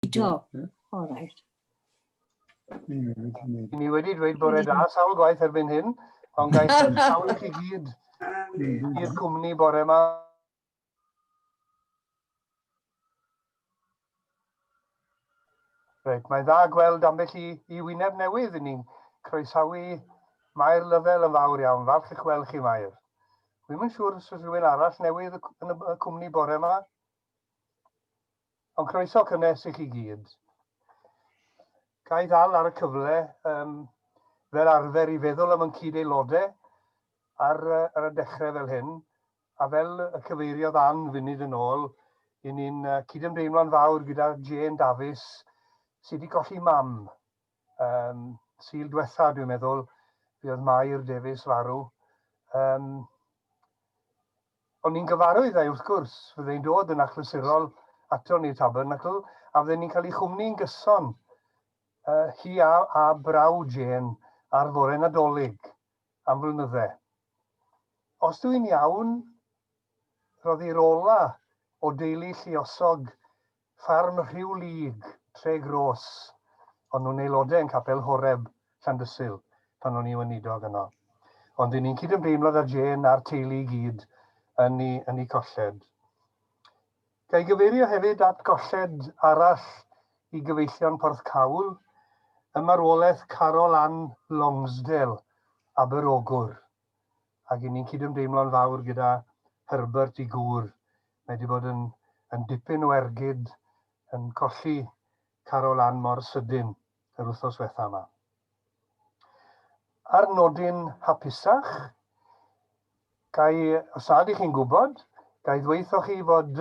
Do. All right. Ni wedi dweud bore da, sawl gwaith erbyn hyn, ond gaeth sawl i chi gyd i'r cwmni bore yma. Reit, mae dda gweld ambell i wyneb newydd i ni'n croesawu Mair Lyfel yn fawr iawn. Falch i'ch weld chi, Mair. Dwi'n yn siŵr os oes rhywun arall newydd yn y cwmni bore yma. Ond croeso cynnes i chi gyd. Ga i ddal ar y cyfle fel arfer i feddwl am yn cyd-aelodau ar y dechrau fel hyn, a fel y cyfeiriodd Ann funud yn ôl, i ni'n cydymdeimlo'n fawr gyda Jane Davies sydd wedi colli mam. Sul diwetha, dwi'n meddwl, bydd Mair Davies farw. Ond ni'n gyfarwydd ei wrth gwrs, fyddai'n dod yn achlysurol ato ni Tabernacl, a fyddai'n ni'n cael ei chwmni'n gyson hi a braw Jane ar fore Nadolig am flynydde. Os dwi'n iawn, roedd i'r ola o deulu lluosog ffarm Rhiwlig, Tre Gros, ond nhw'n aelodau yn Capel Horeb, Llandysul, pan o'n i weinidog yno. Ond ni'n cydymdeimlo â Jane a'r teulu i gyd yn ei colled. Gai gyfeirio hefyd at golled arall i gyfeillion Porth Cawl, y marwolaeth Carol Ann Longsdale, Aber Ogwr. Ac ni'n cydymdeimlo'n fawr gyda Herbert i gŵr. Mae wedi bod yn dipyn o ergyd yn colli Carol Ann mor sydyn yr wythnos diwetha yma. Ar nodyn hapusach, os nad ych chi'n gwybod, gai ddweithio chi fod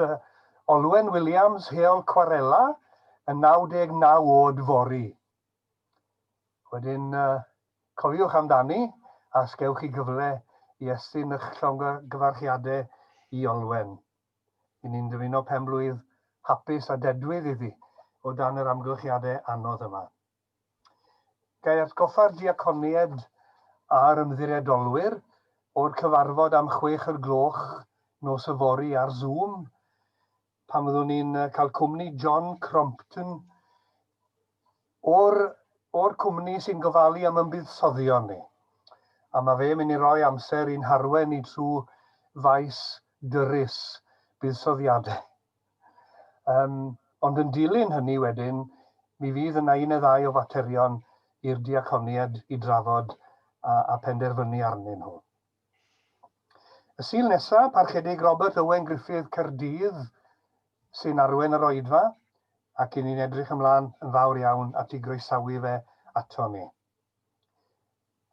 Olwen Williams heol Cwarela yn 99 oed fori. Wedyn, cofiwch amdani, a sgewch chi gyfle i estyn eich llongyfarchiadau i Olwen. Ni'n dymuno penblwydd hapus a dedwydd iddi o dan yr amgylchiadau anodd yma. Gai atgoffa'r diaconied a'r ymddiriedolwyr o'r cyfarfod am 6:00 nos yfory ar Zoom, pan fyddwn ni'n cael cwmni John Crompton o'r cwmni sy'n gofalu am ymbuddsoddion ni. A mae fe mynd i roi amser i'n harwen ni trwy faes dyrys buddsoddiadau. Ond yn dilyn hynny wedyn, mi fydd yna un neu ddau o faterion i'r diaconied i drafod a penderfynu arnyn nhw. Y sul nesaf, parchedig Robert Owen Griffith Caerdydd sy'n arwen yr Oedfa, ac ni'n edrych ymlaen yn fawr iawn at ei groesawu fe ato ni.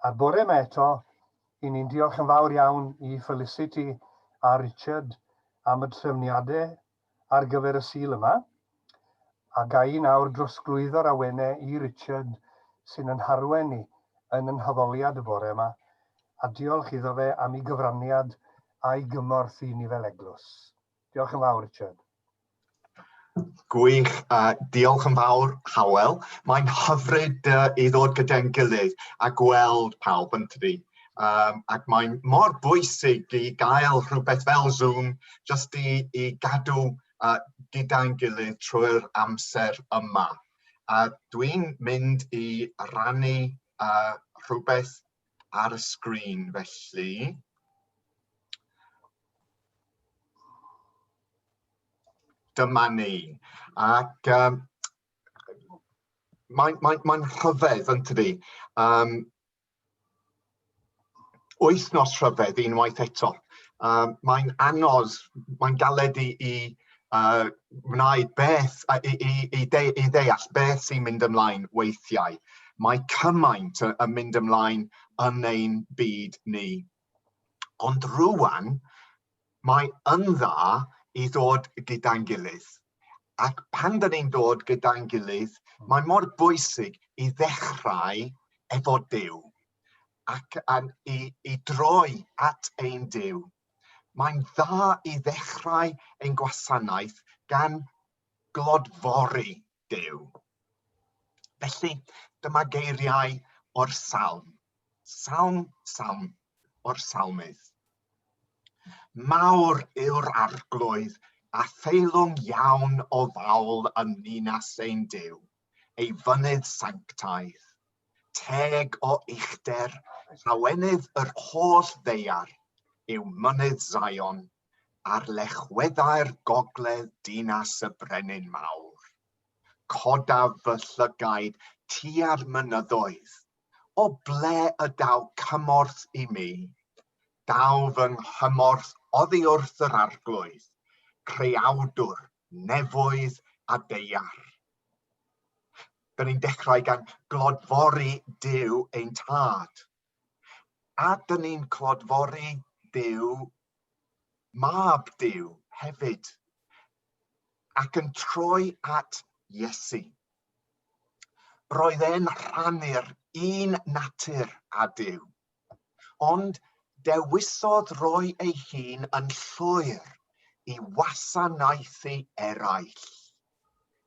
A'r bore yma eto, ni'n diolch yn fawr iawn i Felicity a Richard am y trefniadau ar gyfer y sul yma, a gai nawr drosglwyddo'r awennau i Richard sy'n yn harwen ni yn hyddoliad y bore yma, a diolch iddo fe am ei gyfraniad a'i gymorth i ni fel eglwys. Diolch yn fawr, Richard. Gwych, diolch yn fawr, Hywel. Mae'n hyfryd i ddod gyda'n gilydd a gweld pawb yn tydi. Ac mae'n mor bwysig i gael rhywbeth fel Zoom jyst i gadw gyda'n gilydd trwy'r amser yma. Dwi'n mynd i rannu rhywbeth ar y sgrin felly. Dyma ni. Ac mae'n rhyfedd yn tydi. Wythnos rhyfedd unwaith eto. Mae'n anodd, mae'n galed i wneud beth, i ddeall beth sy'n mynd ymlaen weithiau. Mae cymaint yn mynd ymlaen yn ein byd ni. Ond rwan, mae yn dda i ddod gyda'n gilydd. Ac pan dyn ni'n dod gyda'n gilydd, mae mor bwysig i ddechrau efo Duw. Ac i droi at ein Duw. Mae'n dda i ddechrau ein gwasanaeth gan glodfori Duw. Felly, dyma geiriau o'r salm. Salm o'r salmydd. Mawr yw'r arglwydd a theilwng iawn o fawl yn ninas ein Duw, ei fynydd sanctaidd, teg o uchder, llawenydd yr holl ddeiar, yw mynydd Zion, ar lechweddau'r gogledd dinas y brenin mawr. Codaf fy llygaid tua'r mynyddoedd, o ble y daw cymorth i mi, daw fy nghymorth oddi wrth yr arglwydd, creawdwr, nefoedd a deiar. Dyn ni'n dechrau gan glodfori Duw ein tad. A dyn ni'n clodfori Duw, mab Duw hefyd, ac yn troi at Iesu. Roedd e'n rhannu'r un natur â Duw, ond dewisodd roi ei hun yn llwyr i wasanaethu eraill,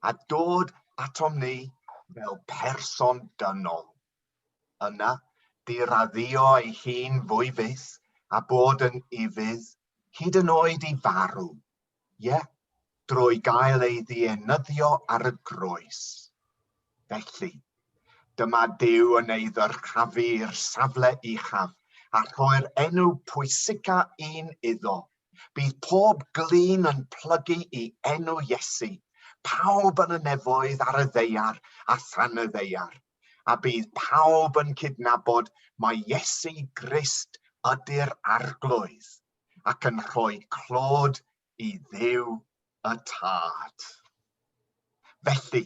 a dod atom ni fel person dynol. Yna, diraddio ei hun fwy fyth a bod yn ifydd, hyd yn oed i farw. Ie, drwy gael ei ddienyddio ar y groes. Felly, dyma Duw yn ei ddyrchafu'r safle uchaf a rhoi'r enw pwysica un iddo. Bydd pob glin yn plygu i enw Iesu, pawb yn y nefoedd ar y ddeiar a than y ddeiar, a bydd pawb yn cydnabod mae Iesu Grist ydy'r arglwydd ac yn rhoi clod i Dduw y Tad. Felly,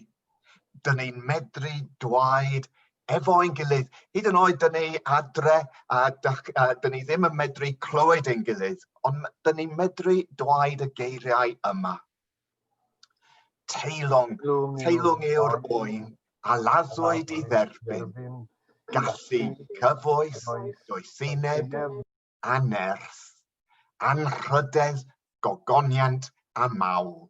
dyn ni'n medru dwaed efo ein gilydd, hyd yn oed dyn ni adre, dyn ni ddim yn medru clywed ein gilydd, ond dyn ni'n medru dwaed y geiriau yma. Teilwng yw'r oen, a laddwyd i dderbyn, gallu cyfoeth, doethineb a nerth, anrhydedd, gogoniant a mawl.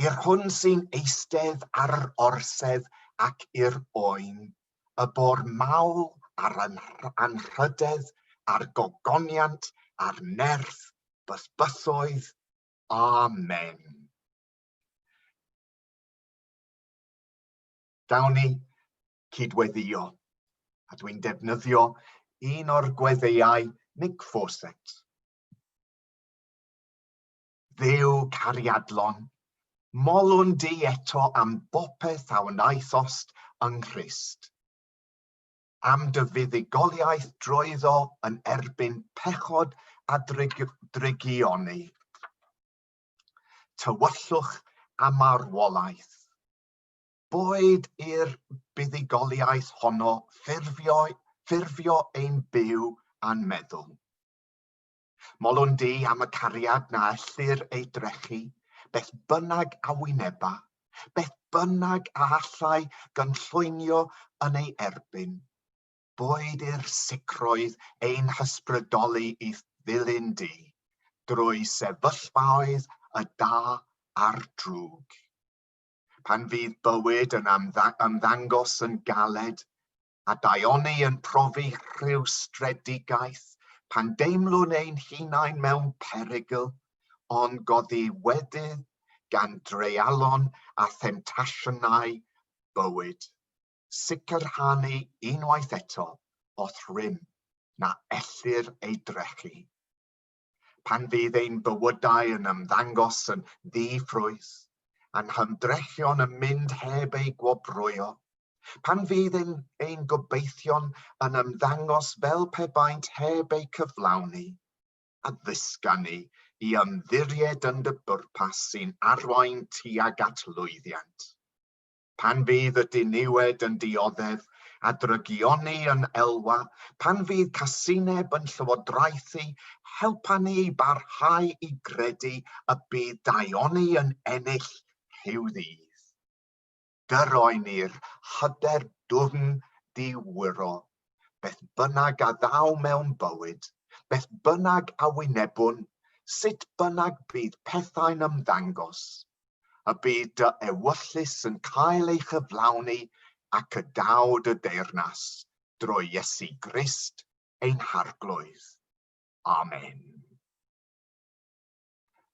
I'r hwn sy'n eistedd ar orsedd ac i'r oen, y bor mawl a'r anrhydedd, a'r gogoniant, a'r nerth, bysbyssoedd. Amen. Dawn ni cydweddio, a dwi'n defnyddio un o'r gweddïau Nick Fawcett. Dduw cariadlon, molwn di eto am bopeth a wnaethost yng Nghrist. Am dy fuddugoliaeth drwyddo yn erbyn pechod a drygioni. Tywyllwch a marwolaeth. Boed i'r buddugoliaeth honno ffurfio ein byw a'n meddwl. Molwn di am y cariad na ellir ei drechu, beth bynnag a wyneba, beth bynnag a allai gynllwynio yn ei erbyn. Boed i'r sicroedd ein hysbrydoli i ddilyn di, drwy sefyllfaoedd y da a'r drwg. Pan fydd bywyd yn ymddangos yn galed, a daioni yn profi rhyw stredigaeth, pan deimlwn ein hunain mewn perygl, ond goddiwedydd gan dreialon a themtasiynau bywyd. Sicrhanu unwaith eto o thrym na ellir ei drechu. Pan fydd ein bywydau yn ymddangos yn ddi-ffrwyth, a'n hymdrechion yn mynd heb ei gwobrwyo, pan fydd ein gobeithion yn ymddangos fel pe baent heb ei cyflawni, a ddysga ni i ymddiried yn dy bwrpas sy'n arwain tuag at lwyddiant. Pan fydd y diniwed yn dioddef a drygioni yn elwa, pan fydd casineb yn llywodraethu, helpa ni i barhau i gredu y bydd daioni yn ennill rhyw ddydd. Gyroi ni'r hyder dwfn diwyro, beth bynnag a ddaw mewn bywyd, beth bynnag a wynebwn, sut bynnag bydd pethau'n ymddangos, y bydd dy ewyllus yn cael ei chyflawni ac y dawd y deyrnas drwy Iesu Grist ein harglwydd. Amen.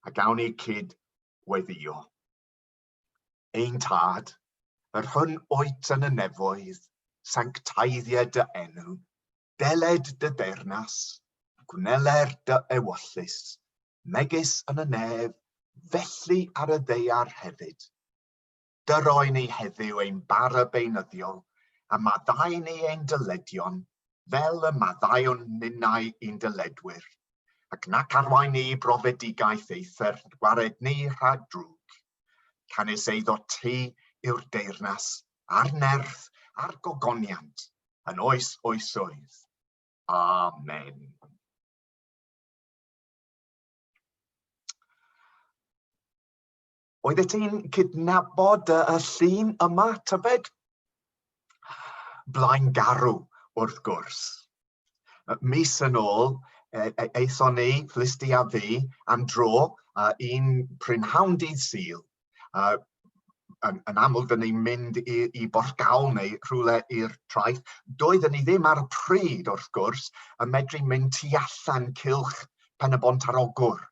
A gawn ni cyd weddio. Ein tad, yr hwn oet yn y nefoedd, sanctaeddiad dy enw, deled dy dernas, gwneler dy ewyllus, megis yn y nef, felly ar y ddeiar hefyd. Dyroen ni heddiw ein bara beunyddiol, a maddau ni ein dyledion, fel y maddaiwn ninnau ein dyledwyr, ac nac arwain ni brofedigaeth either gwared ni rhag drwg. Canis eiddo ti yw'r deyrnas, a'r nerth, a'r gogoniant, yn oes oesoedd. Amen. Oeddet ti'n cydnabod y llun yma, tybed? Blaengarw, wrth gwrs. Mis yn ôl, eithon ni, Flisti a fi, am dro un prynhawn dydd Sul. Yn aml, dyn ni'n mynd i Borgawl neu rhywle i'r traeth. Doeddwn ni ddim ar y pryd, wrth gwrs, yn medru mynd tu allan cylch Pen-y-Bont ar Ogwr.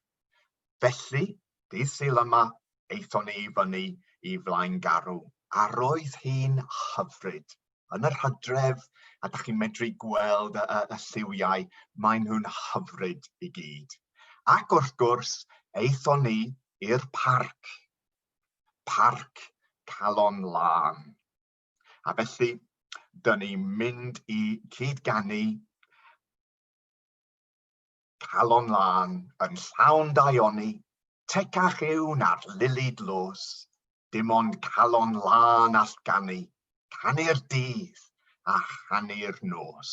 Felly, dydd Sul yma, eithon ni fyny i Blaengarw, a roedd hi'n hyfryd. Yn yr Hydref, a da chi'n medru gweld y lliwiau, maen nhw'n hyfryd i gyd. Ac wrth gwrs, eithon ni i'r parc. Parc Calon Lân. A felly, dyn ni'n mynd i cydganu Calon Lân yn llawn daioni, tecach yw na'r lilid los, dim ond Calon Lân all ganu, canu'r dydd a chanu'r nos.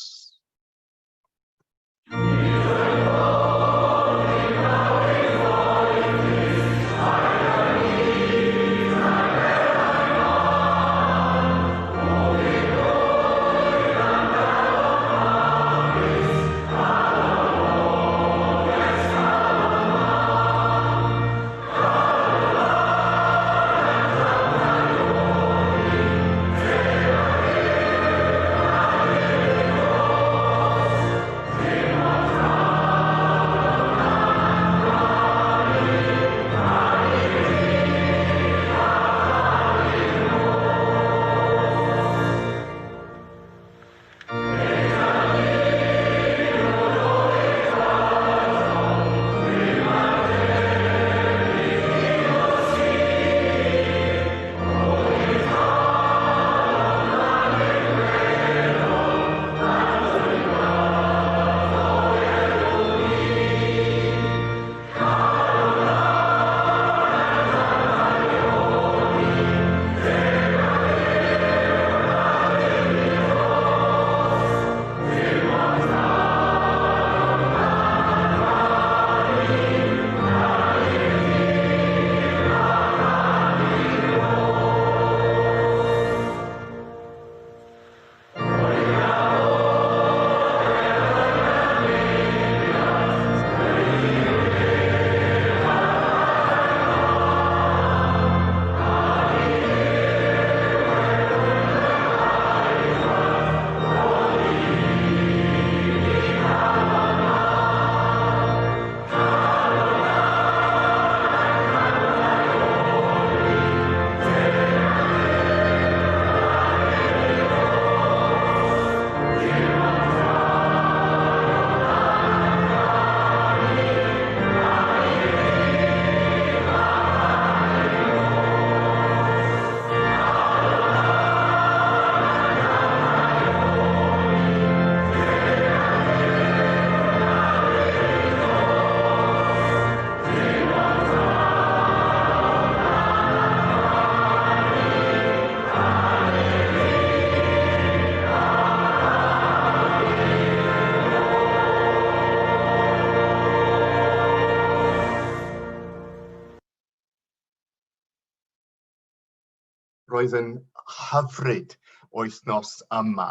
Roedd yn hyfryd wythnos yma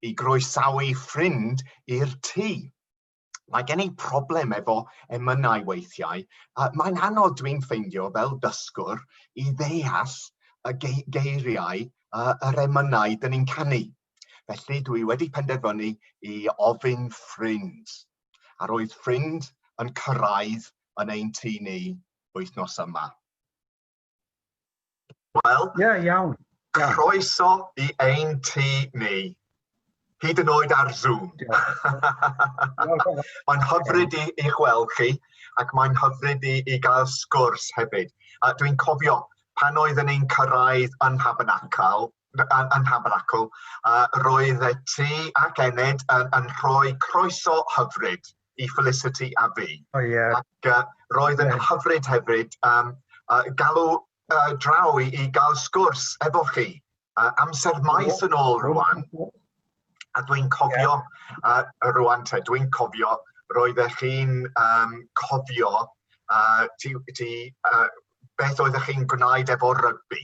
i groesawu ffrind i'r tŷ. Mae gen i problem efo emynau weithiau. Mae'n anodd dwi'n ffeindio fel dysgwr i ddeall y geiriau yr emynau dyn ni'n canu. Felly dwi wedi penderfynu i ofyn ffrind. A roedd ffrind yn cyrraedd yn ein tŷ ni wythnos yma. Wel, Iawn. croeso I ein tŷ ni, hyd yn oed ar Zoom. Mae'n hyfryd I chweld chi, ac mae'n hyfryd I gael sgwrs hefyd. Dwi'n cofio pan oedden ni'n cyrraedd yn Tabernacl, roedd y tŷ ac Ened yn rhoi croeso hyfryd I Felicity a fi. Ac roedd yn hyfryd hefyd galw draw I gael sgwrs efo chi. Amser maith yn ôl rwan. A dwi'n cofio, dwi'n cofio, roeddech chi'n cofio beth oeddech chi'n gwneud efo rygbi?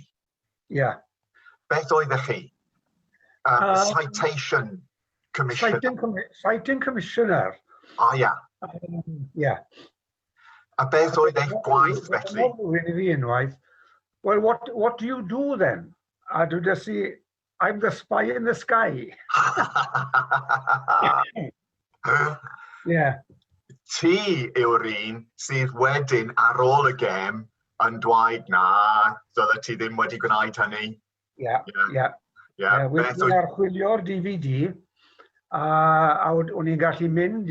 Beth oeddech chi? Citation Commissioner. Citing Commissioner. A beth oedd eich gwaith felly? Well, what do you do then? I do just see, I'm the spy in the sky. Ti yw'r un sydd wedyn ar ôl y gêm yn dweud na, dylai ti ddim wedi gwneud hynny. Wedyn archwilio'r DVD, a o'n i'n gallu mynd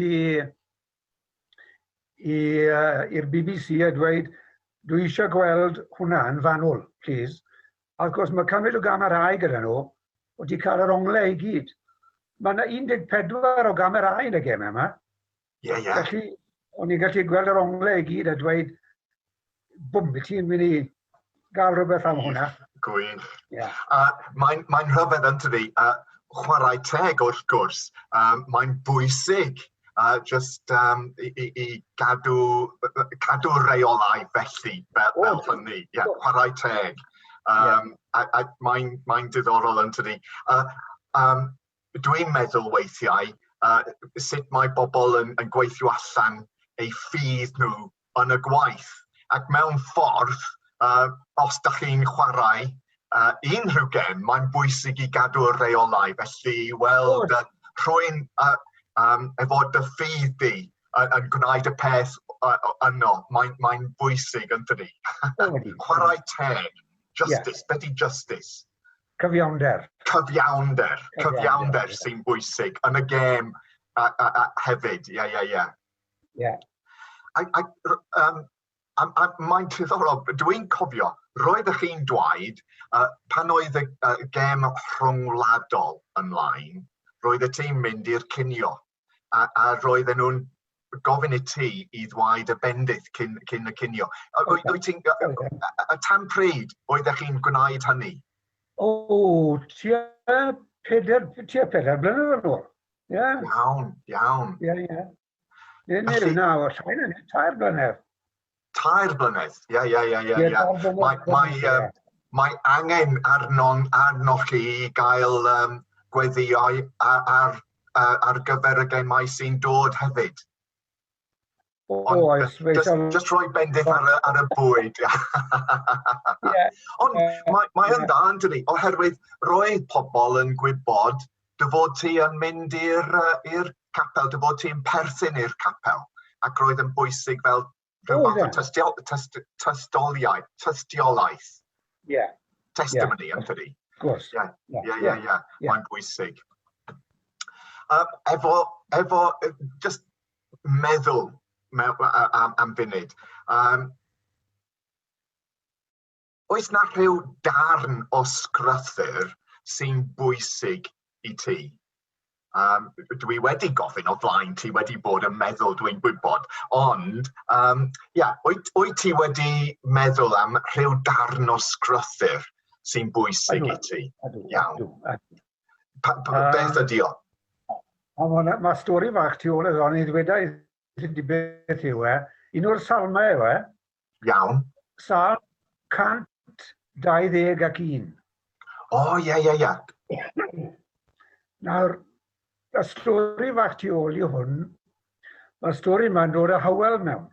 i'r BBC a dweud, dwi eisiau gweld hwnna yn fanwl, please. A wrth gwrs, mae cymryd o gamerau gyda nhw, wedi cael yr onglau I gyd. Mae yna 14 o gamerau yn y gem yma. Felly, o'n i'n gallu gweld yr onglau I gyd a dweud, bwm, ti'n mynd I gael rhywbeth am hwnna. Gwyn. Mae'n rhyfedd yn tydi, chwarae teg wrth gwrs, mae'n bwysig just I cadw reolau felly, fel hynny, chwarae teg. Mae'n diddorol yn tydi. Dwi'n meddwl weithiau sut mae bobl yn gweithio allan eu ffydd nhw yn y gwaith. Ac mewn ffordd, os da chi'n chwarae unrhyw gem, mae'n bwysig I gadw'r reolau. Felly, weld rhywun efo dy ffydd di yn gwneud y peth yno, mae'n bwysig yn tydi. Chwarae teg. Justice, beth I justice? Cyfiawnder. Cyfiawnder sy'n bwysig yn y gêm hefyd, Mae'n diddorol, dwi'n cofio, roeddech chi'n dweud, pan oedd y gêm rhwngwladol ymlaen, roedd y tîm mynd i'r cinio, a roedden nhw'n gofyn I ti I ddweud y bendith cyn y cinio. Tan pryd oeddech chi'n gwneud hynny? Tua 4 blynedd yn ôl. Iawn. Nid nawr, tair blynedd. Tair blynedd, Mae angen arnoch chi I gael gweddiau ar gyfer y gemau sy'n dod hefyd. Just rhoi bendith ar y bwyd. Ond mae yn dda yn dydi, oherwydd roedd pobl yn gwybod dy fod ti yn mynd i'r capel, dy fod ti yn perthyn i'r capel. Ac roedd yn bwysig fel tystiolaeth. Testimony yn dydi. Of course. Mae'n bwysig. Efo just meddwl am funud. Oes na rhyw darn o sgrythyr sy'n bwysig I ti? Dwi wedi gofyn o flaen, ti wedi bod yn meddwl, dwi'n gwybod, ond wyt ti wedi meddwl am rhyw darn o sgrythyr sy'n bwysig I ti? Iawn. Beth ydi o? Mae stori fach tu ôl iddo, ni ddwedau beth yw un o'r salmau yw Iawn. Salm 121. Nawr, y stori fach tu ôl I hwn, mae'r stori yma'n dod â Hywel mewn.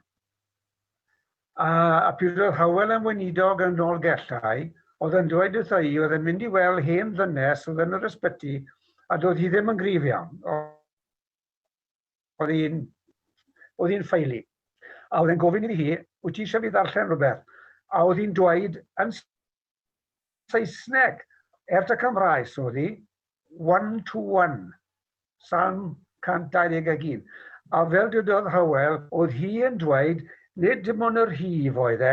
A pryd oedd Hywel yn weinidog yn ôl gellau, oedd yn dweud wrtho I, oedd yn mynd I weld hen ddynes oedd yn yr ysbyty, a doedd hi ddim yn gryf iawn. Oedd hi'n ffeili. A oedd e'n gofyn I hi, wyt ti eisiau fi ddarllen rhywbeth? A oedd hi'n dweud yn Saesneg, y Cymraes oedd hi, 1-1, Psalm 121. A fel dydodd Hywel, oedd hi yn dweud, nid dim ond yr hif oedd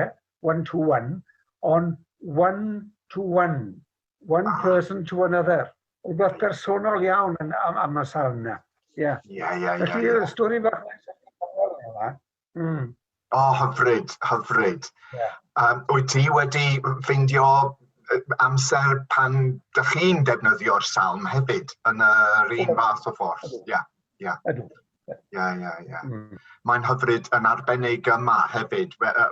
1-1, ond 1-1, one person to another. Rhywbeth personol iawn am y salm yna. Ie. Felly, y stori bach yna. O, hyfryd. Wyt ti wedi ffeindio amser pan dych chi'n defnyddio'r salm hefyd yn yr un fath o ffordd? Ydw. Mae'n hyfryd yn arbennig yma hefyd,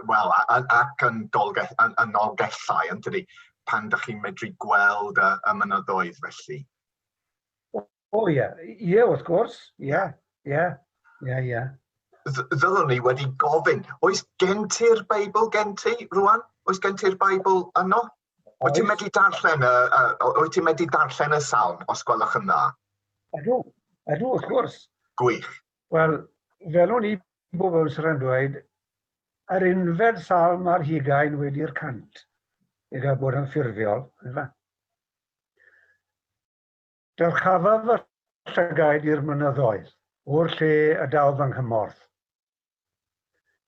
wel, ac yn olgellau, yn dydi, pan dych chi'n medru gweld y mynyddoedd felly. O ie, wrth gwrs, ie. Ddylwn ni wedi gofyn, oes gen ti'r Beibl gen ti rwan? Oes gen ti'r Beibl yno? Wyt ti'n medru darllen y salm, os gwelwch yn dda? Ydw, wrth gwrs. Gwych. Wel, fel o'n i bobl sy'n dweud, yr unfed salm ar hugain wedi'r cant, i gael bod yn ffurfiol. Dylchafaf y llygaid i'r mynyddoedd, o'r lle y daw fy nghymorth.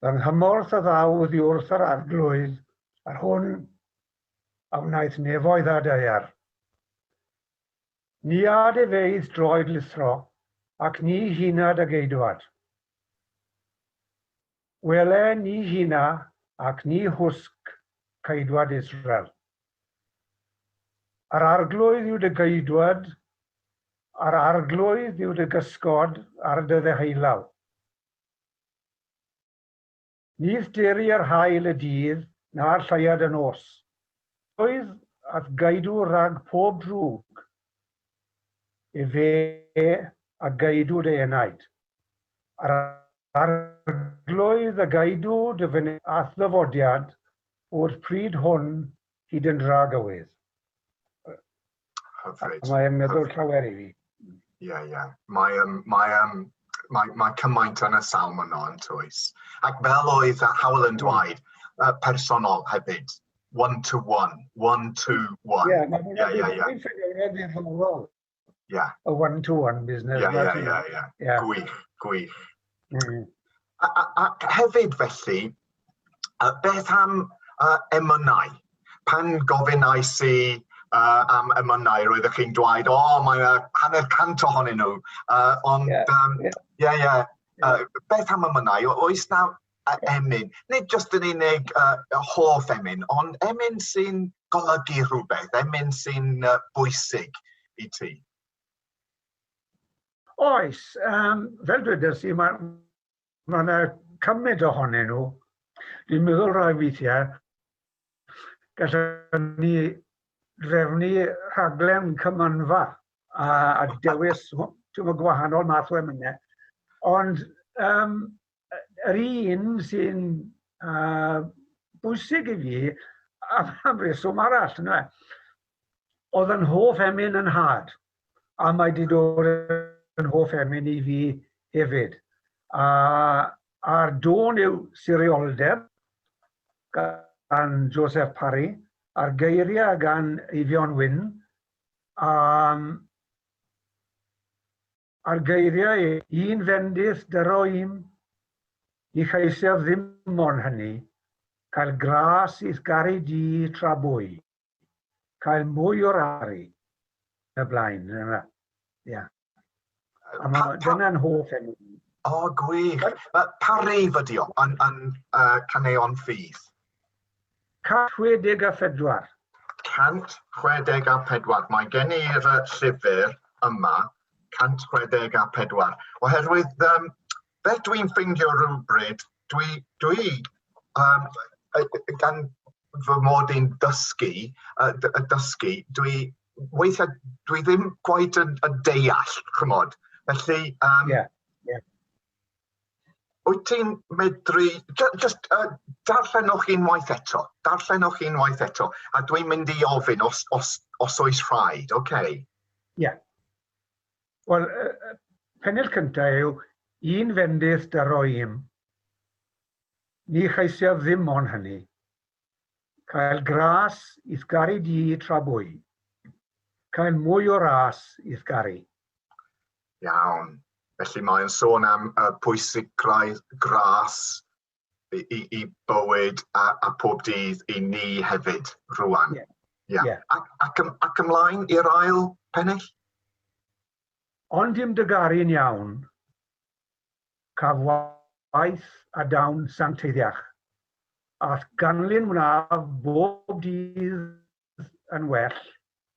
Fy nghymorth y ddawdd i wrth yr arglwydd, ar hwn a wnaeth nefoedd a deiar. Ni a defeidd droed lithro, ac ni hunad a geidwad. Wele ni huna ac ni hwsg ceidwad Israel. Ar arglwydd yw dy geidwad, ar arglwydd yw dy gysgod ar dy ddeheulaw. Nid deri ar hael y dydd na'r lleiad y nos. Oedd at gaidw rhag pob drwg, e fe a gaidw dy enaid. Ar arglwydd a gaidw dy fyny ath ddyfodiad o'r pryd hwn hyd yn dra gywydd. Mae'n meddwl llawer i fi. Mae cymaint yn y salm yno yn tywys. Ac fel oedd Hywel yn dweud, personol hefyd. 1-1, 1-1. Mae'n ffeindio ddiddorol. Y 1-1 busnes. Gwych. Ac hefyd felly, beth am emynau? Pan gofynnais i am emynau, roeddech chi'n dweud, mae hanner cant ohonyn nhw. Ond, beth am emynau? Oes na emyn, nid jyst yn unig hoff emyn, ond emyn sy'n golygu rhywbeth, emyn sy'n bwysig i ti? Oes, fel dwedes i, mae cymryd ohonyn nhw. Dwi'n meddwl rai weithiau, gallwn ni drefnu rhaglen cymanfa a dewis gwahanol math o emynau. Ond yr un sy'n bwysig i fi am reswm arall, oedd yn hoff emyn yn had, a mae wedi dod yn hoff emyn i fi hefyd. A'r dôn yw sirioldeb gan Joseph Parry, a'r geiriau gan Eifion Wyn, a'r geiriau un fendith dyroim, ni cheisef ddim ond hynny, cael gras i'th garu di tra bwy, cael mwy o'r ari, y blaen. Dyna'n hoff enw. O, gwych. Parry fyddi o, yn caneuon ffydd? 164. 164. Mae gen i'r llyfr yma, 164. Oherwydd, beth dwi'n ffeindio rhywbryd, dwi gan fy mod i'n dysgu, weithiau dwi ddim gwaith yn deall, chymod. Felly, wyt ti'n medru, just darllenwch unwaith eto, a dwi'n mynd i ofyn os oes rhaid, oce? Ie. Wel, pennod cyntaf yw un fendith dyroim. Ni cheisiaf ddim ond hynny. Cael gras i'th gari di tra bwy. Cael mwy o ras i'th gari. Iawn. Felly mae'n sôn am pwysigrau gras i bywyd a pob dydd i ni hefyd rwan. Ie. Ac ymlaen i'r ail pennill? Ond dim dy gari'n iawn, caf waith a dawn sancteiddiach, ath ganlyn mwnaf bob dydd yn well,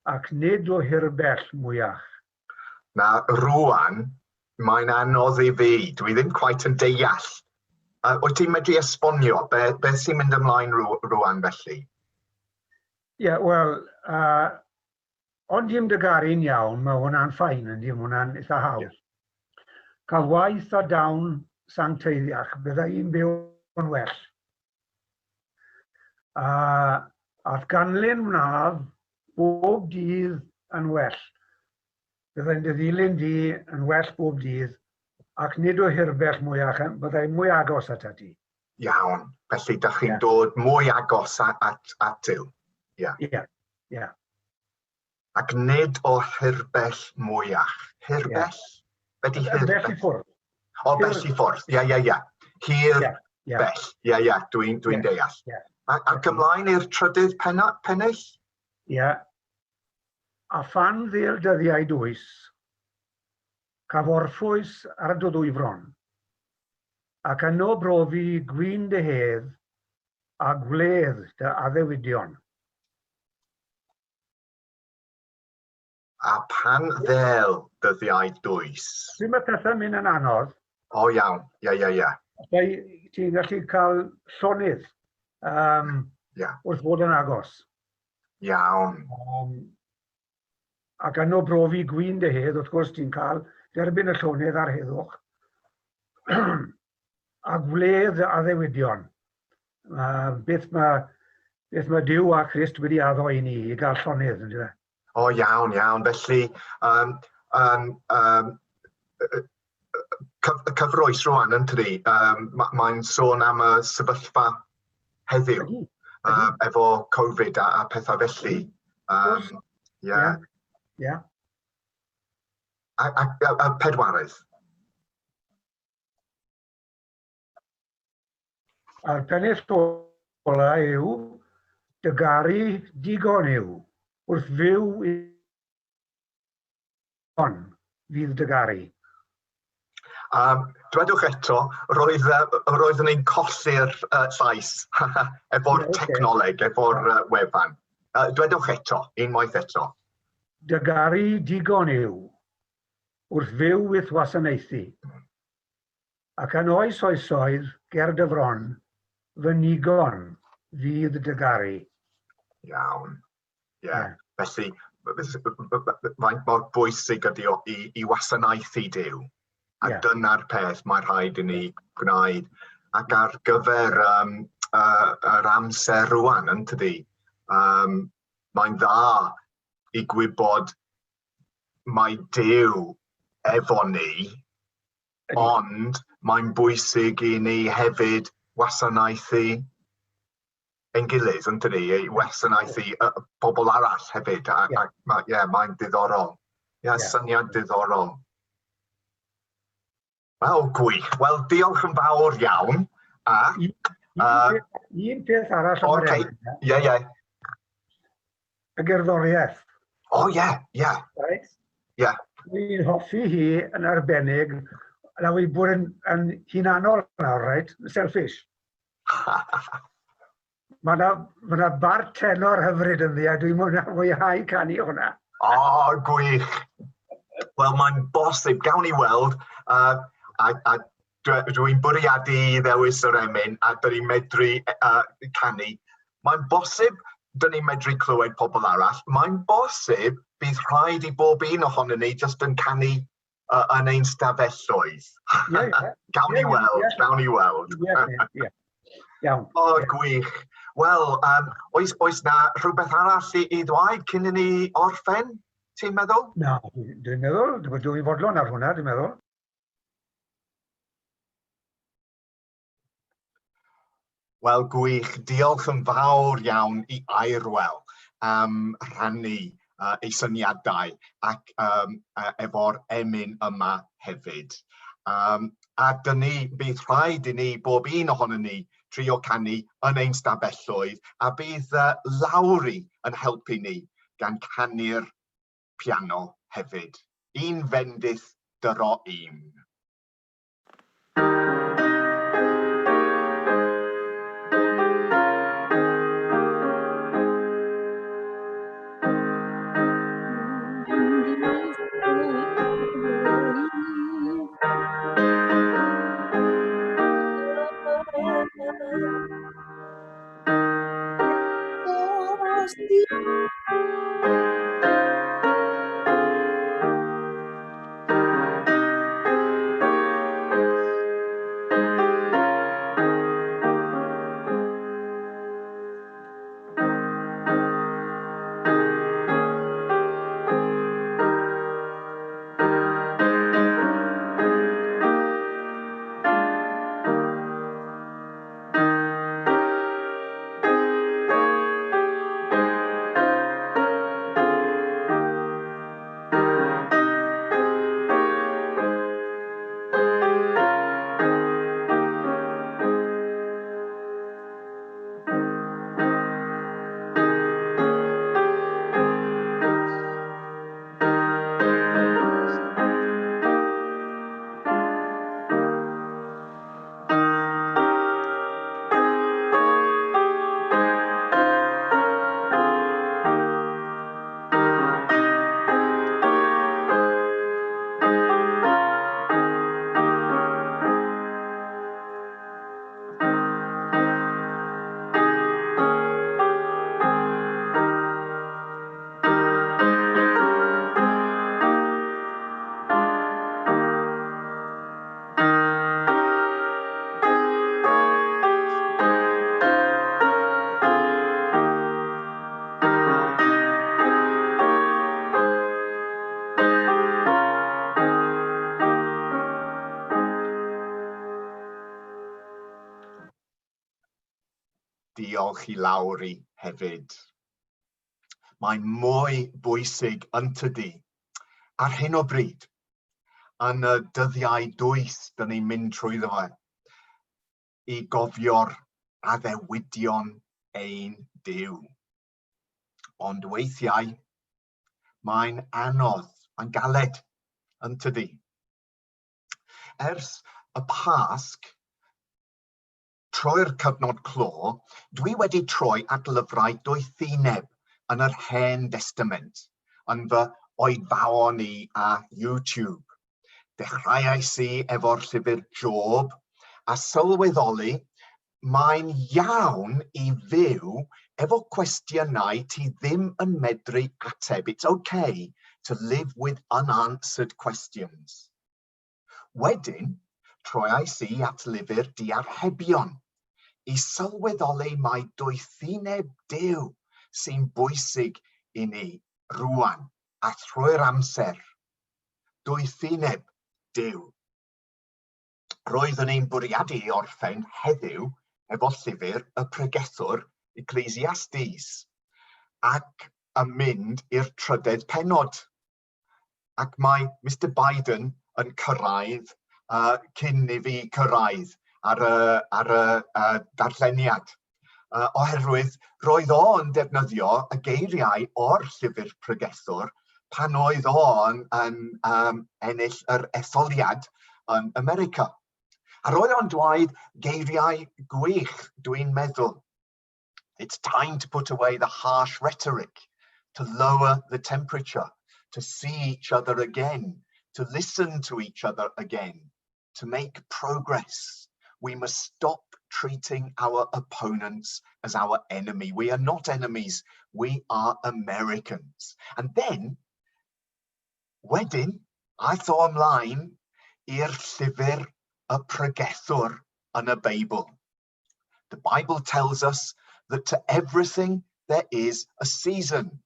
ac nid o hirbell mwyach. Na, rwan, mae'n anodd i fi. Dwi ddim cweit yn deall. Wyt ti'n medru esbonio beth sy'n mynd ymlaen rwan felly? Ie, wel, ond dim dy gari'n iawn, mae hwnna'n ffain, yndi, hwnna'n eitha hawdd. Cael waith a dawn sancteiddiach, bydda i'n byw yn well. Ath ganlyn mwnaf bob dydd yn well. Byddai'n dy ddilyn di yn well bob dydd, ac nid o hirbell mwyach, byddai'n mwy agos at ti. Iawn, felly ydych chi'n dod mwy agos at Duw. Ie. Ac nid o hirbell mwyach. Hirbell? Beth i hirbell? Bell i ffwrdd. O, bell i ffwrdd, ia. Hir bell, ia, dwi'n deall. Ac ymlaen i'r trydydd pennill? Ie. A phan ddeal dyddiau dwys, caf orffwys ar y dwyfron, ac yno brofi gwyn dy hedd a gwledd dy addewidion. A pan ddel dyddiau dwys? Dwi'n mae pethau'n mynd yn anodd. O, iawn, ia. Ti'n gallu cael llonydd wrth fod yn agos. Iawn. Ac yno brofi gwyn dy hedd, wrth gwrs ti'n cael derbyn y llonydd ar heddwch. A gwledd a ddewidion. Beth mae Duw a Christ wedi addo i ni i gael llonydd, ynddo fe? O, iawn. Felly, cyfroes rwan yn tri, mae'n sôn am y sefyllfa heddiw efo Covid a pethau felly. Ie. A pedwarydd? A'r pennill ola yw, dy gari digon yw, wrth fyw i fydd dy gari. Dwedwch eto, roedd ni'n colli'r llais efo'r technoleg, efo'r wefan. Dwedwch eto, unwaith eto. Dy gari digon yw, wrth fyw wyth wasanaethu, ac yn oes oesoedd ger dy fron, fy nigon fydd dy gari. Iawn. Felly, faint mor bwysig ydi i wasanaethu Duw. A dyna'r peth mae'n rhaid i ni gwneud. Ac ar gyfer yr amser rwan, yn tydi, mae'n dda i gwybod mae Duw efo ni, ond mae'n bwysig i ni hefyd wasanaethu ein gilydd, yn tydi, wasanaethu pobl arall hefyd. Mae'n diddorol. Syniad diddorol. Wel, gwych. Wel, diolch yn fawr iawn. Un peth arall am yr enw. Ie. Y gerddoriaeth. O, ie. Dwi'n hoffi hi yn arbennig, na wedi bod yn hunanol nawr, selfish. Mae yna bar tenor hyfryd yn ddi, a dwi'n mwynhau canu hwnna. O, gwych. Wel, mae'n bosib, gawn ni weld, a dwi'n bwriadu i ddewis yr emyn, a dyn ni'n medru canu. Mae'n bosib, dyn ni'n medru clywed pobl arall. Mae'n bosib, bydd rhaid i bob un ohonyn ni jyst yn canu yn ein stafelloedd. Gawn ni weld. Iawn. O, gwych. Wel, oes na rhywbeth arall i ddweud cyn i ni orffen, ti'n meddwl? Na, dwi'n meddwl, dwi'n fodlon ar hwnna, dwi'n meddwl. Wel, gwych, diolch yn fawr iawn I Airwel am rhannu ei syniadau ac efo'r emyn yma hefyd. A bydd rhaid I ni, bob un ohono ni, trio canu yn ein stafelloedd, a bydd Lawri yn helpu ni gan canu'r piano hefyd. Un fendith dyro un. Diolch I Lawri hefyd. Mae'n mwy bwysig yn tydi ar hyn o bryd yn y dyddiau dwys dyn ni'n mynd trwyddo fe I gofio'r addewidion ein Duw. Ond weithiau mae'n anodd, mae'n galed yn tydi. Ers y Pasg, troi'r cyfnod clo, dwi wedi troi at lyfrau doethineb yn yr Hen Testament yn fy oedfaon I a YouTube. Dechreuais I efo'r llyfr Job a sylweddoli mae'n iawn I fyw efo cwestiynau ti ddim yn medru ateb. It's okay to live with unanswered questions. Wedyn, troiais I at lyfr Diarhebion I sylweddoli mai doethineb Duw sy'n bwysig I ni rwan a thrwy'r amser. Doethineb Duw. Roeddwn i'n bwriadu I orffen heddiw efo llyfr y pregethwr Ecclesiastes ac yn mynd i'r trydydd pennod. Ac mae Mr Biden yn cyrraedd cyn I fi cyrraedd ar y darlleniad. Oherwydd roedd o yn defnyddio y geiriau o'r llyfr pregethwr pan oedd o yn ennill yr etholiad yn America. A roedd o'n dweud geiriau gwych dwi'n meddwl. It's time to put away the harsh rhetoric, to lower the temperature, to see each other again, to listen to each other again, to make progress. We must stop treating our opponents as our enemy. We are not enemies, we are Americans. And then, wedyn, aeth o ymlaen i'r llyfr y pregethwr yn y Beibl. The Bible tells us that to everything there is a season,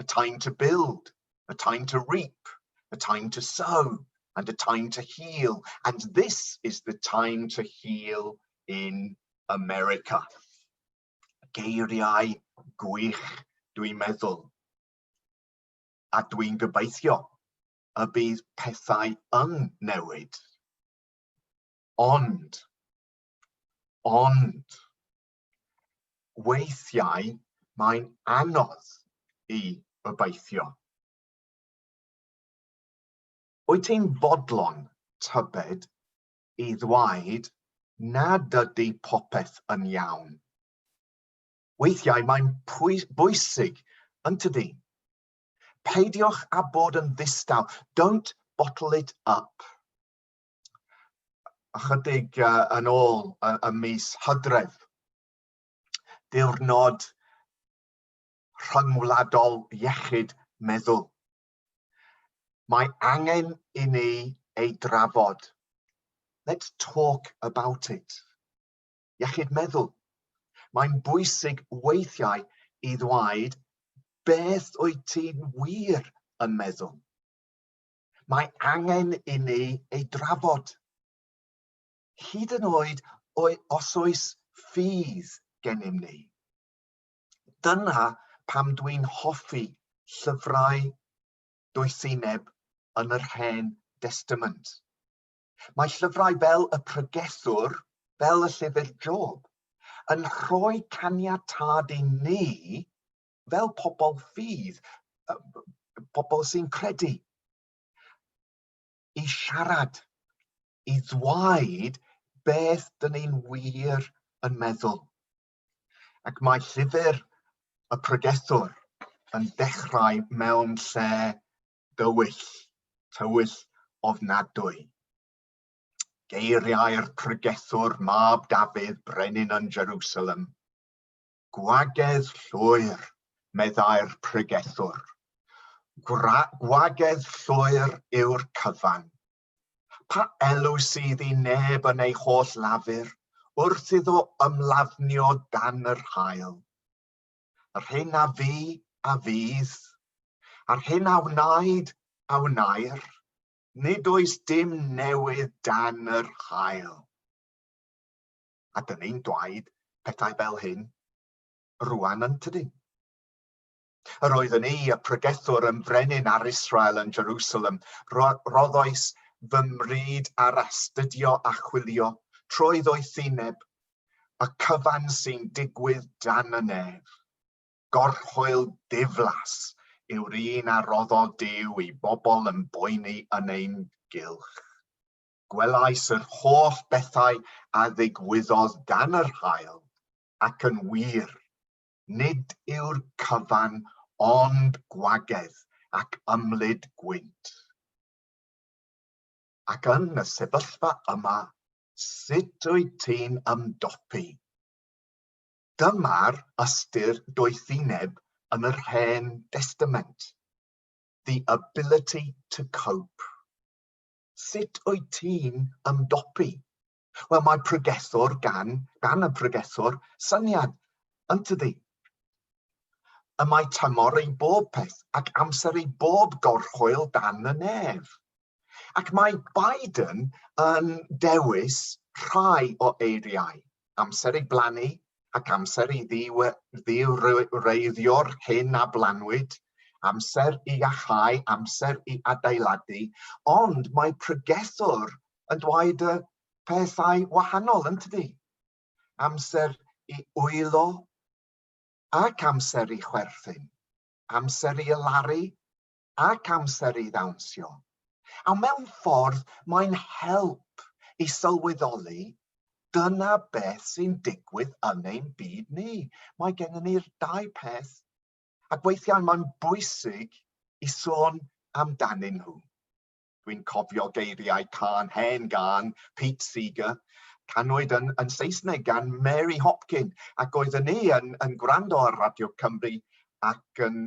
a time to build, a time to reap, a time to sow, and a time to heal. And this is the time to heal in America. Geiriau gwych dwi'n meddwl. A dwi'n gobeithio y bydd pethau yn newid. Ond, weithiau mae'n anodd i obeithio. Wyt ti'n bodlon tybed i ddweud nad ydy popeth yn iawn? Weithiau mae'n bwysig yn tydi? Peidiwch â bod yn ddistaw. Don't bottle it up. Ychydig yn ôl y mis Hydref, diwrnod rhyngwladol iechyd meddwl. Mae angen i ni ei drafod. Let's talk about it. Iechyd meddwl. Mae'n bwysig weithiau i ddweud beth wyt ti'n wir yn meddwl. Mae angen i ni ei drafod. Hyd yn oed os oes ffydd gennym ni. Dyna pam dwi'n hoffi llyfrau doethineb yn yr Hen Testament. Mae llyfrau fel y Pregethwr, fel y llyfr Job, yn rhoi caniatâd i ni fel pobl ffydd, pobl sy'n credu, i siarad, i ddweud beth dyn ni'n wir yn meddwl. Ac mae llyfr y Pregethwr yn dechrau mewn lle tywyll ofnadwy. Geiriau'r Pregethwr mab Dafydd brenin yn Jerusalem. Gwagedd llwyr, meddai'r Pregethwr. Gwagedd llwyr yw'r cyfan. Pa elw sydd i neb yn ei holl lafur, wrth iddo ymlafnio dan yr hael. Yr hyn a fi a fydd, a'r hyn a wnaid a wnair, nid oes dim newydd dan yr hael. A dyn ni'n dweud pethau fel hyn rwan yn tydyn. Yr oeddwn i y Pregethwr yn frenin ar Israel yn Jerusalem, roedd fy mryd ar astudio a chwilio trwy ddoethineb y cyfan sy'n digwydd dan y nef. Gorchwyl diflas yw'r un a roddo Duw i bobl yn boeni yn ein gylch. Gwelais yr holl bethau a ddigwyddodd dan yr hael, ac yn wir, nid yw'r cyfan ond gwagedd ac ymlid gwynt. Ac yn y sefyllfa yma, sut wyt ti'n ymdopi? Dyma'r ystyr doethineb yn yr Hen Testament. The ability to cope. Sut wyt ti'n ymdopi? Wel, mae Pregethwr gan y Pregethwr syniad yn tydi. Y mae tymor i bob peth ac amser i bob gorchwyl dan y nef. Ac mae Biden yn dewis rhai o eiriau. Amser i blannu ac amser i ddiwreiddio'r hyn a blanwyd, amser i achau, amser i adeiladu, ond mae Pregethwr yn dweud y pethau wahanol yn tydi. Amser i wylo ac amser i chwerthin, amser i ylaru ac amser i ddawnsio. A mewn ffordd mae'n help i sylweddoli dyna beth sy'n digwydd yn ein byd ni. Mae gennym ni'r dau peth, ac weithiau mae'n bwysig i sôn amdanyn nhw. Dwi'n cofio geiriau cân hen gan Pete Seeger, canwyd yn Saesneg gan Mary Hopkin, ac oeddwn ni yn gwrando ar Radio Cymru ac yn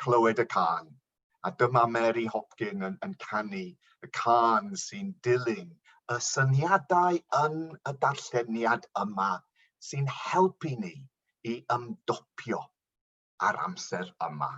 clywed y cân. A dyma Mary Hopkin yn canu y cân sy'n dilyn y syniadau yn y darlleniad yma sy'n helpu ni i ymdopio ar amser yma.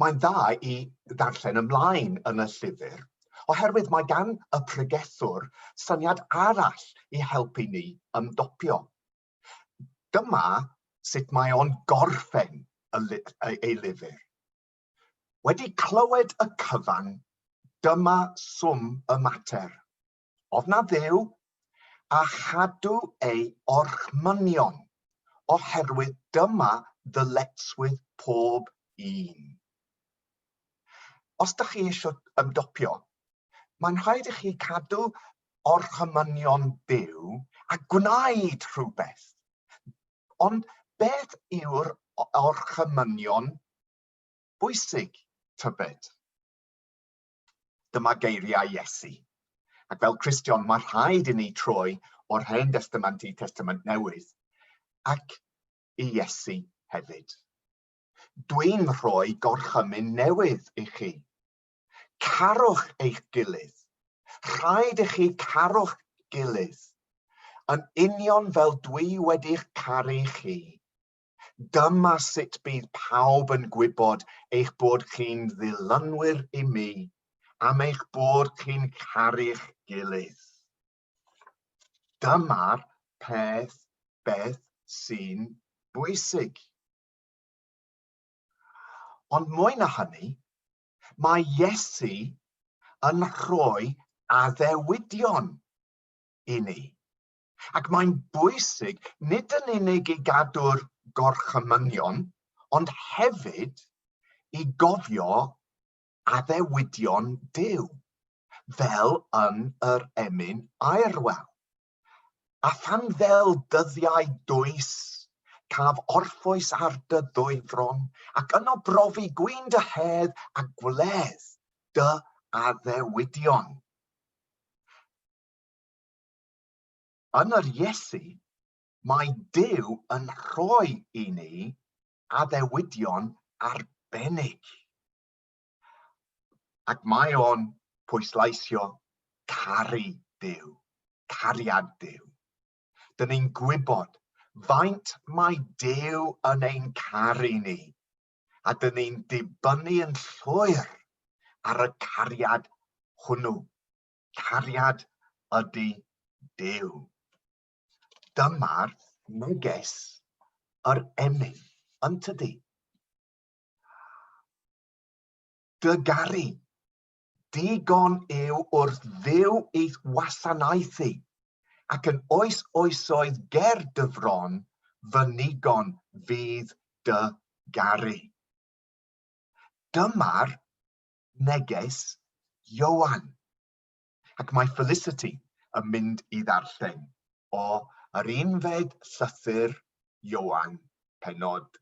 Mae'n dda i ddarllen ymlaen yn y llyfr, oherwydd mae gan y pregethwr syniad arall i helpu ni ymdopio. Dyma sut mae o'n gorffen ei lyfr. Wedi clywed y cyfan, dyma swm y mater. Ofna Dduw a chadw ei orchmynion, oherwydd dyma ddyletswydd pob un. Os ydych chi eisiau ymdopio, mae'n rhaid i chi cadw orchmynion Duw a gwneud rhywbeth. Ond beth yw'r orchmynion bwysig, tybed? Dyma geiriau Iesu. Ac fel Cristion, mae rhaid i ni troi o'r Hen Testament i Testament Newydd ac i Iesu hefyd. Dwi'n rhoi gorchymyn newydd i chi. Carwch eich gilydd. Rhaid i chi carwch gilydd. Yn union fel dwi wedi'ch caru chi. Dyma sut bydd pawb yn gwybod eich bod chi'n ddilynwyr i mi, am eich bod chi'n caru'ch gilydd. Dyma'r beth sy'n bwysig. Ond mwy na hynny, mae Iesu yn rhoi addewidion i ni. Ac mae'n bwysig nid yn unig i gadw'r gorchymynion, ond hefyd i gofio addewidion Duw, fel yn yr emyn airwel. A phan fel dyddiau dwys, caf orffwys ar dy ddwyfron, ac yno brofi gwyn dy hedd a gwledd dy addewidion. Yn yr Iesu, mae Duw yn rhoi i ni addewidion arbennig. Ac mae o'n pwysleisio caru Duw, cariad Duw. Dyn ni'n gwybod faint mae Duw yn ein caru ni, a dyn ni'n dibynnu yn llwyr ar y cariad hwnnw. Cariad ydi Duw. Dyma'r neges yr emyn yn tydi. Dy garu, digon yw wrth Dduw eith wasanaethu, ac yn oes oesoedd ger dy fron, fy nigon fydd dy garu. Dyma'r neges Ioan. Ac mae Felicity yn mynd i ddarllen o yr unfed llythyr Ioan, pennod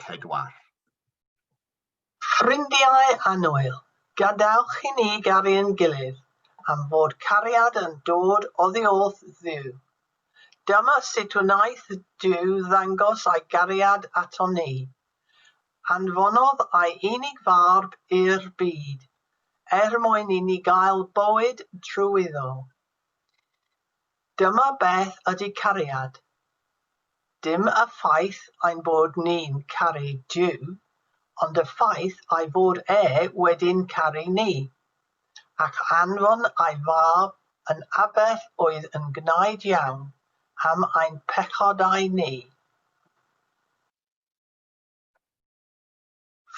4. Ffrindiau annwyl, gadewch i ni garu yn gilydd, am fod cariad yn dod oddi wrth Dduw. Dyma sut wnaeth Duw ddangos ei gariad ato ni. Anfonodd ei unig fab i'r byd, mwyn i ni gael bywyd trwyddo. Dyma beth ydy cariad. Dim y ffaith ein bod ni'n caru Duw, ond y ffaith ei fod wedi'n caru ni, ac anfon ei fab yn abell oedd yn gwneud iawn am ein pechodau ni.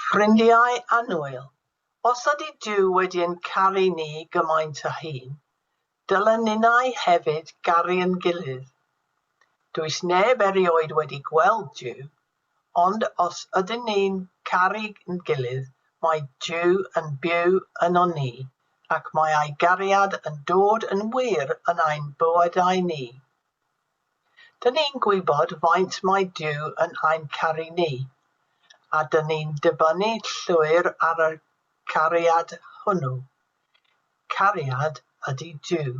Ffrindiau annwyl, os ydy Duw wedi'n caru ni gymaint a hun, dylen ninnau hefyd garu yn gilydd. Does neb erioed wedi gweld Duw, ond os ydyn ni'n caru yn gilydd, mae Duw yn byw yno ni, ac mae ei gariad yn dod yn wir yn ein bywydau ni. Dyn ni'n gwybod faint mae Duw yn ein caru ni, a dyn ni'n dibynnu llwyr ar y cariad hwnnw. Cariad ydy Duw.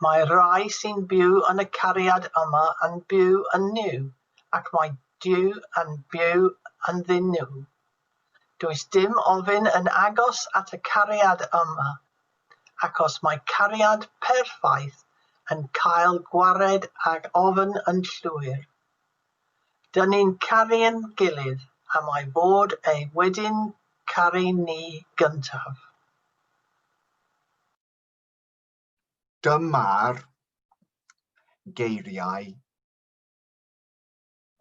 Mae rai sy'n byw yn y cariad yma yn byw yn nhw, ac mae Duw yn byw yn ddyn nhw. Does dim ofyn yn agos at y cariad yma, achos mae cariad perffaith yn cael gwared ag ofyn yn llwyr. Dyn ni'n caru yn gilydd am ei fod wedi'n caru ni gyntaf. Dyma'r geiriau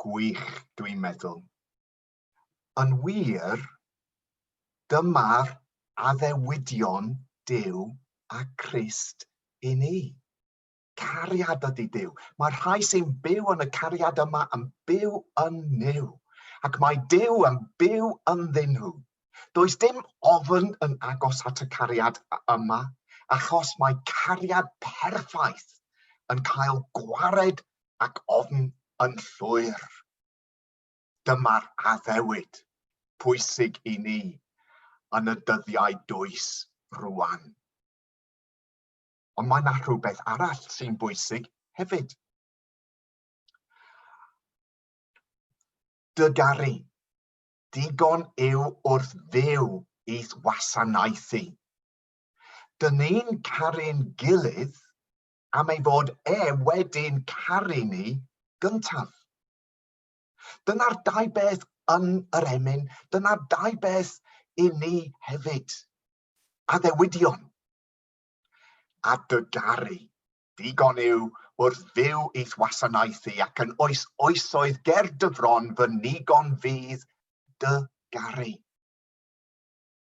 gwych, dwi'n meddwl. Yn wir, dyma'r addewidion Duw a Crist i ni. Cariad ydy Duw. Mae'r rhai sy'n byw yn y cariad yma yn byw yn niw. Ac mae Duw yn byw ynddyn nhw. Does dim ofn yn agos at y cariad yma, achos mae cariad perffaith yn cael gwared ac ofn yn llwyr. Dyma'r addewid pwysig i ni yn y dyddiau dwys rwan. Ond mae yna rhywbeth arall sy'n bwysig hefyd. Dy garu, digon yw wrth fyw i'th wasanaethu. Dyn ni'n caru'n gilydd am ei fod wedi'n caru ni gyntaf. Dyna'r dau beth yn yr emyn, dyna'r dau beth i ni hefyd. Addewidion. A dy garu, digon yw wrth fyw i'th wasanaethu ac yn oesoedd ger dy fron fy nigon fydd dy garu.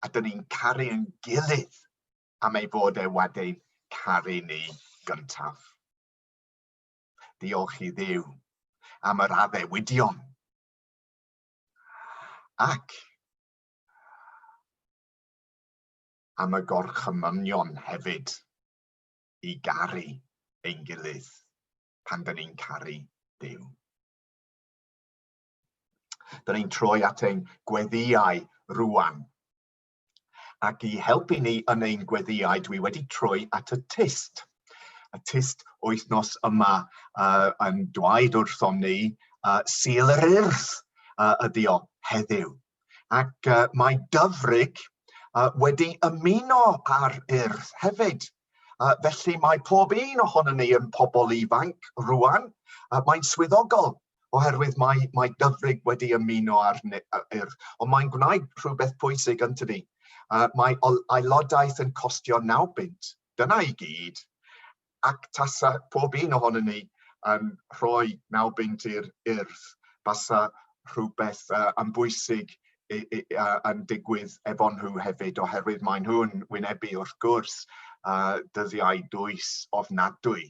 A dyn ni'n caru yn gilydd am ei fod wedi'n caru ni gyntaf. Diolch i Dduw am yr addewidion. Ac am y gorchymynion hefyd i garu ein gilydd pan dyn ni'n caru Duw. Dyn ni'n troi at ein gweddïau rwan. Ac i helpu ni yn ein gweddïau, dwi wedi troi at y tyst. Y tyst wythnos yma yn dweud wrthom ni Sul yr Urdd ydi o heddiw. Ac mae dyfrig wedi ymuno ar urdd hefyd. Felly mae pob un ohono ni yn pobl ifanc rwan. Mae'n swyddogol oherwydd mae dyfrig wedi ymuno ar urdd. Ond mae'n gwneud rhywbeth pwysig yn tydi. Mae aelodaeth yn costio 9 punt. Dyna i gyd. Ac tasa pob un ohono ni yn rhoi 9 punt i'r urdd. Basa rhywbeth yn bwysig yn digwydd efo nhw hefyd oherwydd mae nhw'n wynebu wrth gwrs dyddiau dwys ofnadwy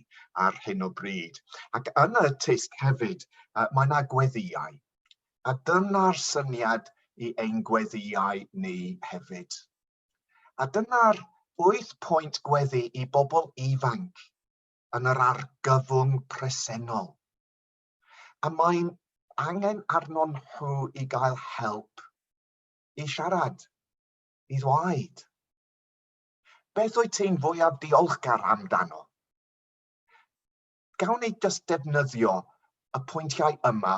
ar hyn o bryd. Ac yn y tyst hefyd, mae yna gweddïau. A dyna'r syniad i ein gweddïau ni hefyd. A dyna'r 8 pwynt gweddi i bobl ifanc yn yr argyfwng presennol. A mae'n angen arnon nhw i gael help i siarad, i ddweud. Beth wyt ti'n fwyaf diolchgar amdano? Gawn ni jyst defnyddio y pwyntiau yma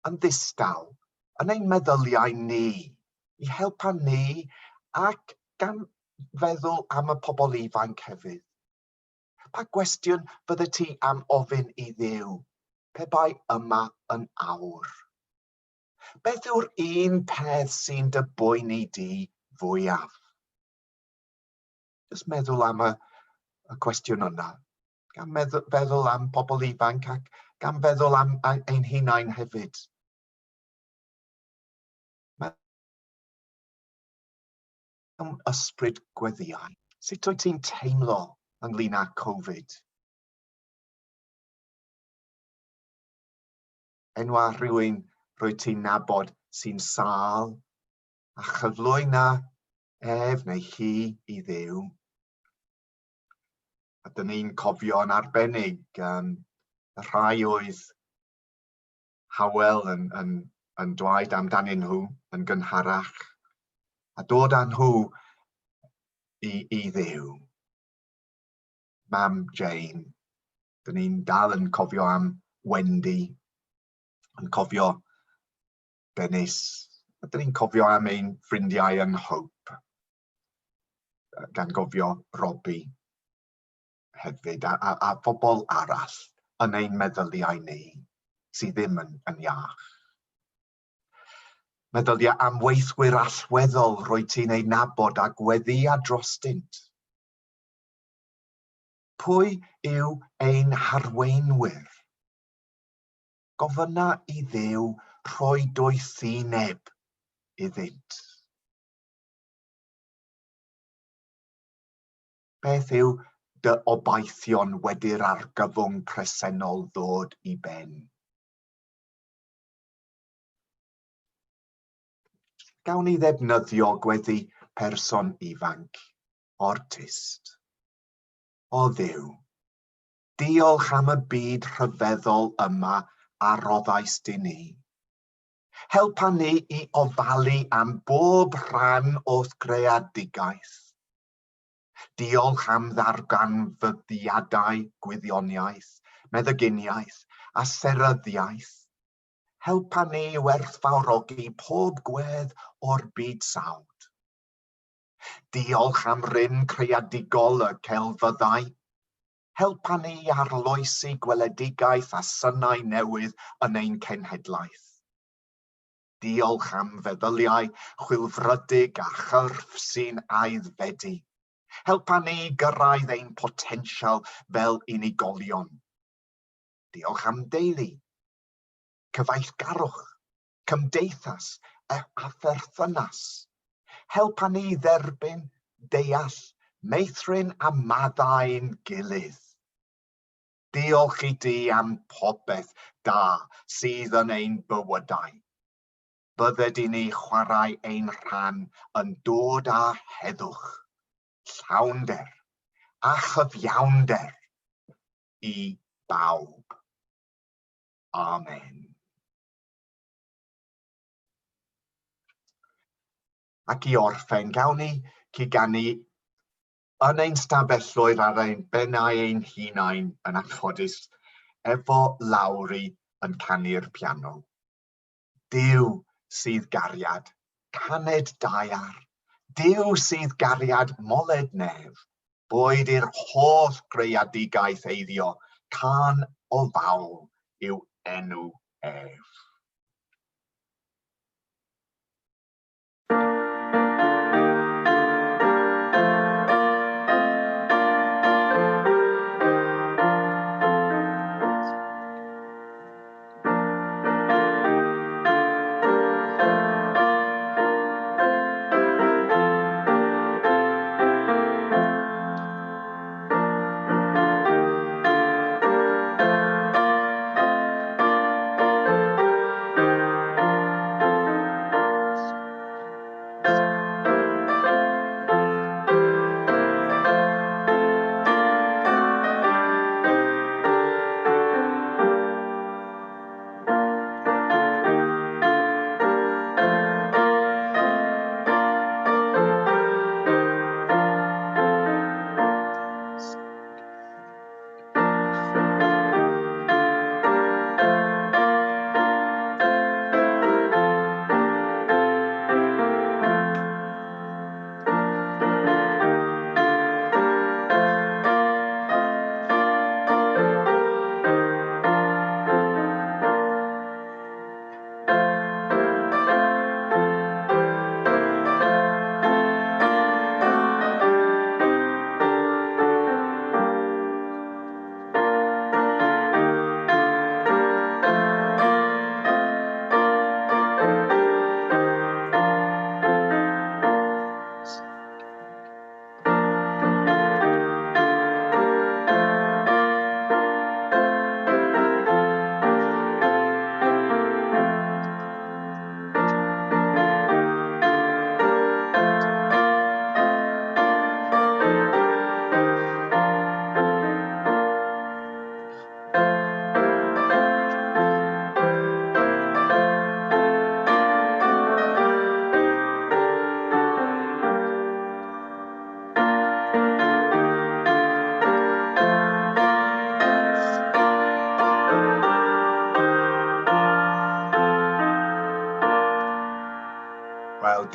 yn ddistaw, yn ein meddyliau ni, i helpa ni ac gan feddwl am y pobl ifanc hefyd. Pa gwestiwn fydde ti am ofyn i Dduw, pe bai yma yn awr? Beth yw'r un peth sy'n dy boeni di fwyaf? Jyst meddwl am y cwestiwn yna. Gan feddwl am pobl ifanc ac gan feddwl am ein hunain hefyd. Am ysbryd gweddïau. Sut wyt ti'n teimlo ynglŷn â Covid? Enwa rhywun rwy ti'n nabod sy'n sâl a chyflwyna neu hi i Dduw. A dyn ni'n cofio yn arbennig y rhai oedd Hywel yn dweud amdanyn nhw yn gynharach. A dod â nhw i Dduw. Mam Jane. Dyn ni'n dal yn cofio am Wendy. Yn cofio Dennis. A dyn ni'n cofio am ein ffrindiau yn Hope. Gan gofio Robbie hefyd a phobl arall yn ein meddyliau ni sydd ddim yn iach. Meddylia am weithwyr allweddol roedd ti'n ei nabod a gweddia drostynt. Pwy yw ein harweinwyr? Gofynna i Dduw rhoi doethineb iddynt. Beth yw dy obaithion wedi'r argyfwng presennol ddod i ben? Gawn ni ddefnyddio gweddi person ifanc, ortist. O Dduw, diolch am y byd rhyfeddol yma a roddais di ni. Helpa ni i ofalu am bob rhan o'th greadigaeth. Diolch am ddarganfyddiadau gwyddoniaeth, meddyginiaeth a seryddiaeth. Helpa ni i werthfawrogi pob gwedd o'r byd sawd. Diolch am ryn creadigol y celfyddau. Helpa ni i arloesi gweledigaeth a synau newydd yn ein cenhedlaeth. Diolch am feddyliau chwilfrydig a chyrff sy'n aeddfedu. Helpa ni i gyrraedd ein potensial fel unigolion. Diolch am deulu, cyfeillgarwch, cymdeithas a pherthynas. Helpa ni i dderbyn, deall, meithrin a maddau'n gilydd. Diolch i ti am popeth da sydd yn ein bywydau. Bydded i ni chwarae ein rhan yn dod â heddwch, llawnder a chyfiawnder i bawb. Amen. Ac i orffen, gawn ni ciganu yn ein stafelloedd ar ein bennau ein hunain yn anffodus efo Lawri yn canu'r piano. Duw sydd gariad, caned daiar, Duw sydd gariad moled nef, boed i'r holl greadigaeth eiddio, can o fawl yw enw ef.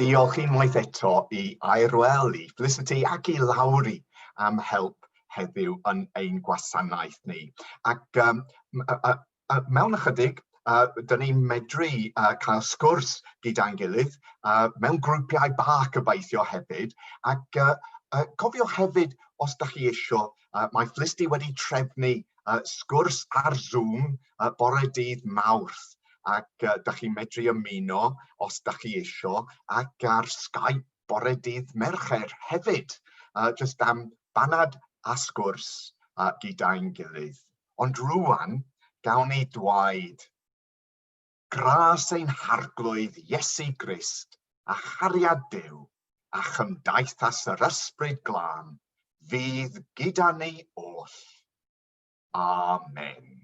Diolch unwaith eto i Hywel, i Felicity ac i Lawri am help heddiw yn ein gwasanaeth ni. Ac mewn ychydig, dyn ni'n medru cael sgwrs gyda'n gilydd mewn grwpiau bach gobeithio hefyd. Ac cofio hefyd, os ydych chi eisiau, mae Felicity wedi trefnu sgwrs ar Zoom bore dydd Mawrth. Ac ydych chi'n medru ymuno os ydych chi eisiau, ac ar Skype bore dydd Mercher hefyd, jyst am banad a sgwrs gyda'n gilydd. Ond rwan, gawn ni dwaed. Gras ein harglwydd Iesu Grist, a chariad Duw, a chymdaithas yr ysbryd glân, fydd gyda ni oll. Amen.